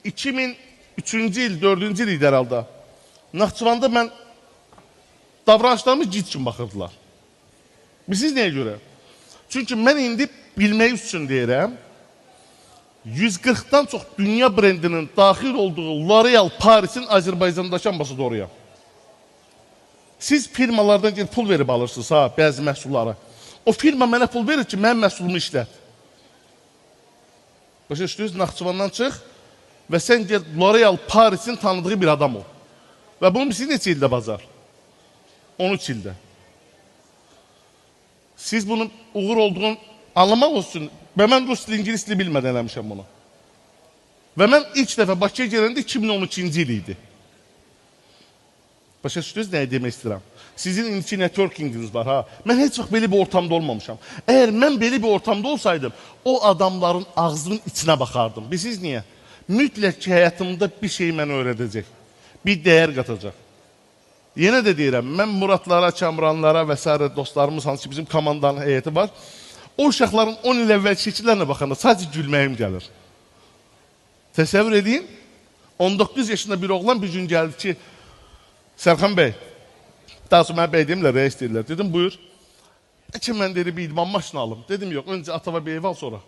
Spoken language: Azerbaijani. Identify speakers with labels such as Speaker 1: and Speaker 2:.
Speaker 1: 2003-cü il, 4-cü il idi herhalde. Naxçıvanda mən davranışlarımız cid üçün baxırdılar. Bilirsiniz nəyə görə? Çünki mən indi bilmək üçün deyirəm, 140'dan çox dünya brendinin daxil olduğu L'Oreal Paris'in Azərbaycandakı ambasadoruyam. Siz firmalardan gelip pul verib alırsınız ha, bəzi məhsulları. O firma mənə pul verir ki, mənim məhsulumu işlət. Başa düşdünüz, Naxçıvandan çıx və sən gel L'Oreal Paris'in tanıdığı bir adam ol. Və bunu siz neçə ildə bacar? 13 ildə. Siz bunun uğur olduğunu anlamaq olsun. Və mən rus dili, ingilis dili bilmədən eləmişəm bunu. Və mən ilk dəfə Bakıya gələndə 2012-ci il idi. Başa düşdünüz nəyə demək istəyirəm? Sizin indiki networkinginiz var ha. Mən heç vaxt belə bir ortamda olmamışam. Əgər mən belə bir ortamda olsaydım, o adamların ağzının içinə baxardım. Bilirsiniz niyə? Mütləq ki, həyatımda bir şey mənə öyrədəcək. Bir dəyər qatacaq. Yenə də deyirəm, mən Muradlara, Kamranlara və s. dostlarımız, hansı ki bizim komandanın heyəti var. O uşaqların 10 il əvvəl şəkillərlə baxanda sadəcə gülməyim gəlir. Təsəvvür edin, 19 yaşında bir oğlan bir gün gəldi ki, Sərxan bəy, daha sonra mən bəy deyimlə, rəis deyirlər. Dedim, buyur. Mən dedi, bir idman maşını alım. Dedim, yox, öncə atava bir ev al sonra.